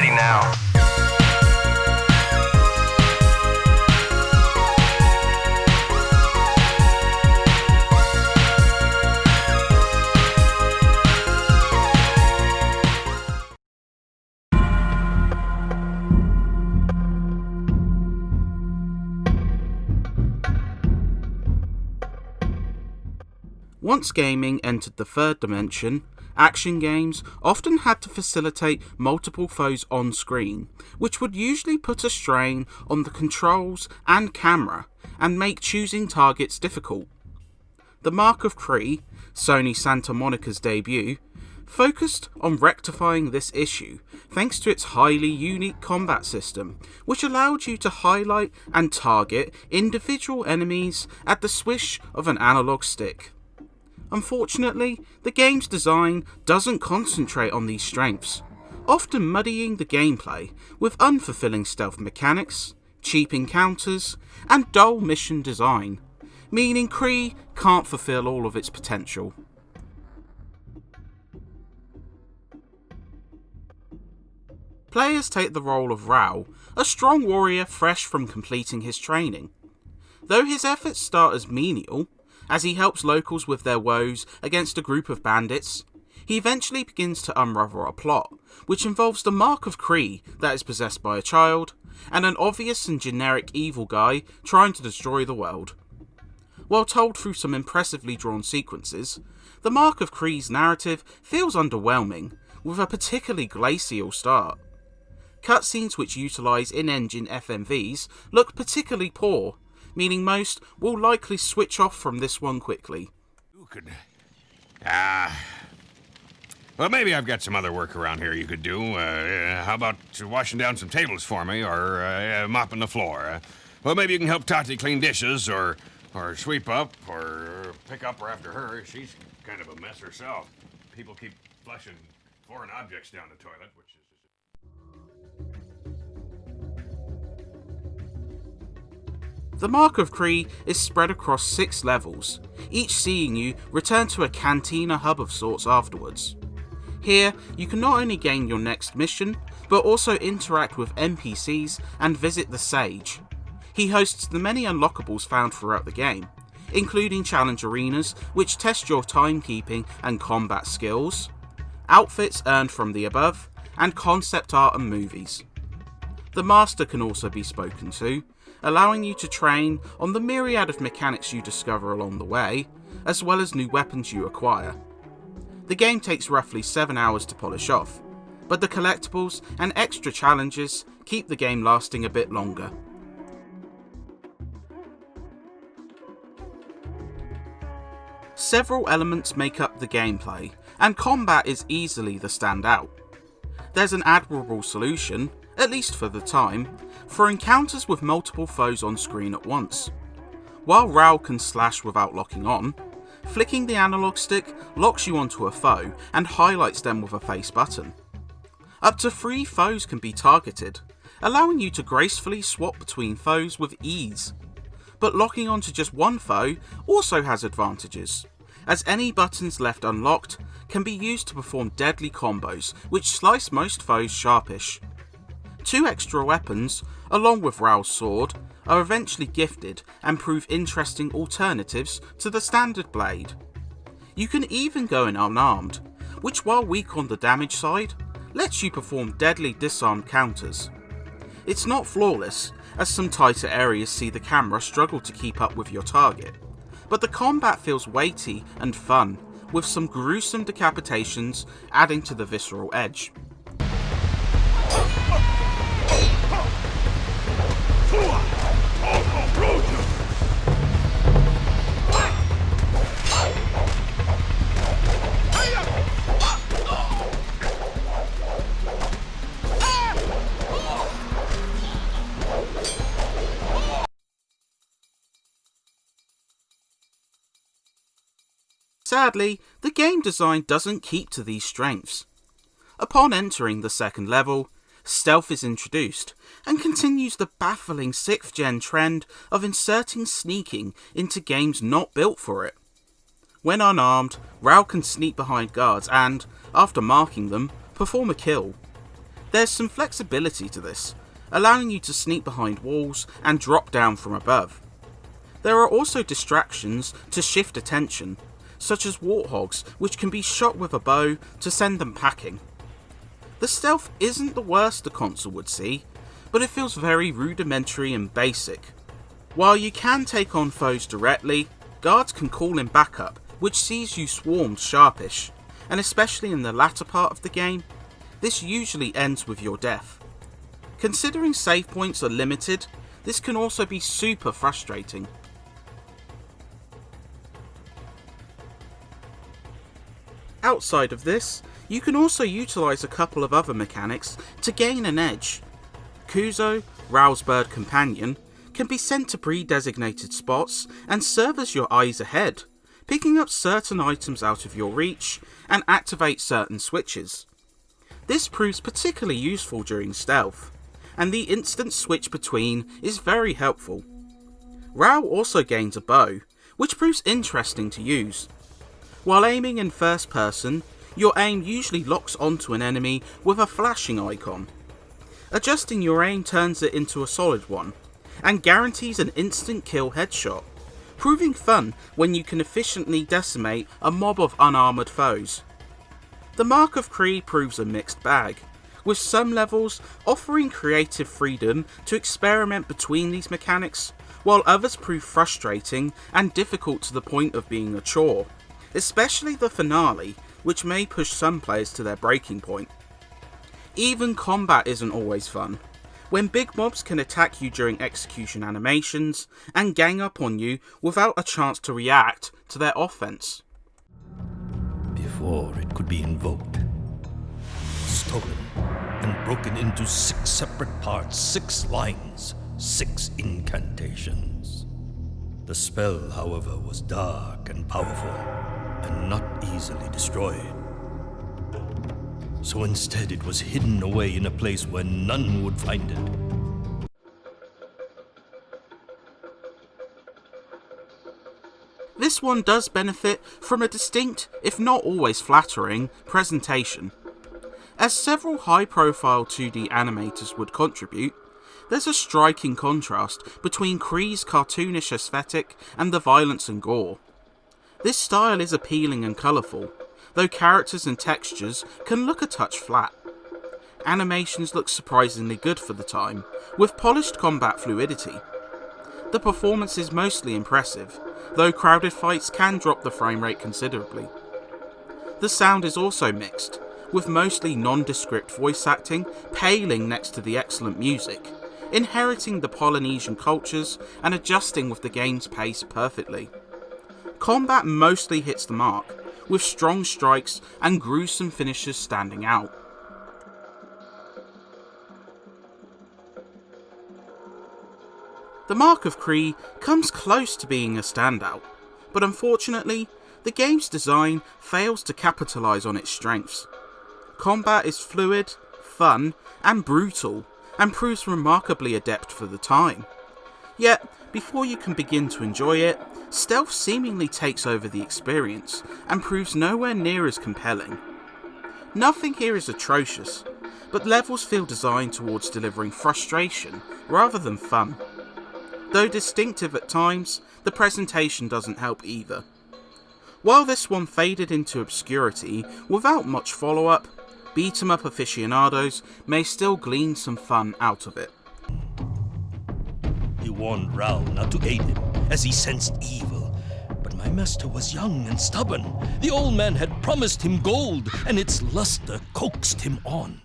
ready now. Once gaming entered the third dimension, action games often had to facilitate multiple foes on screen, which would usually put a strain on the controls and camera and make choosing targets difficult. The Mark of Kri, Sony Santa Monica's debut, focused on rectifying this issue thanks to its highly unique combat system, which allowed you to highlight and target individual enemies at the swish of an analog stick. Unfortunately, the game's design doesn't concentrate on these strengths, often muddying the gameplay with unfulfilling stealth mechanics, cheap encounters, and dull mission design, meaning Kri can't fulfill all of its potential. Players take the role of Raoh, a strong warrior fresh from completing his training. Though his efforts start as menial, as he helps locals with their woes against a group of bandits, he eventually begins to unravel a plot, which involves the Mark of Kri that is possessed by a child, and an obvious and generic evil guy trying to destroy the world. While told through some impressively drawn sequences, the Mark of Kri's narrative feels underwhelming, with a particularly glacial start. Cutscenes which utilise in-engine FMVs look particularly poor, meaning most will likely switch off from this one quickly. You could... well, maybe I've got some other work around here you could do. How about washing down some tables for me, or mopping the floor? Well, maybe you can help Tati clean dishes, or sweep up, or pick up her after her. She's kind of a mess herself. People keep flushing foreign objects down the toilet, which is... The Mark of Kri is spread across 6 levels, each seeing you return to a cantina hub of sorts afterwards. Here, you can not only gain your next mission, but also interact with NPCs and visit the Sage. He hosts the many unlockables found throughout the game, including challenge arenas which test your timekeeping and combat skills, outfits earned from the above, and concept art and movies. The Master can also be spoken to, allowing you to train on the myriad of mechanics you discover along the way, as well as new weapons you acquire. The game takes roughly 7 hours to polish off, but the collectibles and extra challenges keep the game lasting a bit longer. Several elements make up the gameplay, and combat is easily the standout. There's an admirable solution, at least for the time, for encounters with multiple foes on screen at once. While Raoh can slash without locking on, flicking the analog stick locks you onto a foe and highlights them with a face button. Up to 3 foes can be targeted, allowing you to gracefully swap between foes with ease. But locking onto just one foe also has advantages, as any buttons left unlocked can be used to perform deadly combos which slice most foes sharpish. 2 extra weapons, along with Raoh's sword, are eventually gifted and prove interesting alternatives to the standard blade. You can even go in unarmed, which while weak on the damage side, lets you perform deadly disarmed counters. It's not flawless, as some tighter areas see the camera struggle to keep up with your target, but the combat feels weighty and fun, with some gruesome decapitations adding to the visceral edge. Sadly, the game design doesn't keep to these strengths. Upon entering the second level, stealth is introduced, and continues the baffling 6th gen trend of inserting sneaking into games not built for it. When unarmed, Raoh can sneak behind guards and, after marking them, perform a kill. There's some flexibility to this, allowing you to sneak behind walls and drop down from above. There are also distractions to shift attention, such as warthogs which can be shot with a bow to send them packing. The stealth isn't the worst the console would see, but it feels very rudimentary and basic. While you can take on foes directly, guards can call in backup, which sees you swarmed sharpish, and especially in the latter part of the game, this usually ends with your death. Considering save points are limited, this can also be super frustrating. Outside of this, you can also utilise a couple of other mechanics to gain an edge. Kuzo, Rao's bird companion, can be sent to pre-designated spots and serve as your eyes ahead, picking up certain items out of your reach and activate certain switches. This proves particularly useful during stealth, and the instant switch between is very helpful. Rao also gains a bow, which proves interesting to use. While aiming in first person, your aim usually locks onto an enemy with a flashing icon. Adjusting your aim turns it into a solid one, and guarantees an instant kill headshot, proving fun when you can efficiently decimate a mob of unarmoured foes. The Mark of Kree proves a mixed bag, with some levels offering creative freedom to experiment between these mechanics, while others prove frustrating and difficult to the point of being a chore, especially the finale, which may push some players to their breaking point. Even combat isn't always fun, when big mobs can attack you during execution animations and gang up on you without a chance to react to their offense. Before it could be invoked, stolen, and broken into 6 separate parts, 6 lines, 6 incantations. The spell, however, was dark and powerful, and not easily destroyed. So instead it was hidden away in a place where none would find it. This one does benefit from a distinct, if not always flattering, presentation. As several high-profile 2D animators would contribute, there's a striking contrast between Kree's cartoonish aesthetic and the violence and gore. This style is appealing and colourful, though characters and textures can look a touch flat. Animations look surprisingly good for the time, with polished combat fluidity. The performance is mostly impressive, though crowded fights can drop the frame rate considerably. The sound is also mixed, with mostly nondescript voice acting paling next to the excellent music, inheriting the Polynesian cultures and adjusting with the game's pace perfectly. Combat mostly hits the mark, with strong strikes and gruesome finishes standing out. The Mark of Kree comes close to being a standout, but unfortunately, the game's design fails to capitalise on its strengths. Combat is fluid, fun, and brutal, and proves remarkably adept for the time. Yet, before you can begin to enjoy it, stealth seemingly takes over the experience and proves nowhere near as compelling. Nothing here is atrocious, but levels feel designed towards delivering frustration rather than fun. Though distinctive at times, the presentation doesn't help either. While this one faded into obscurity without much follow-up, beat-em-up aficionados may still glean some fun out of it. He warned Rao not to aid him, as he sensed evil. But my master was young and stubborn. The old man had promised him gold, and its luster coaxed him on.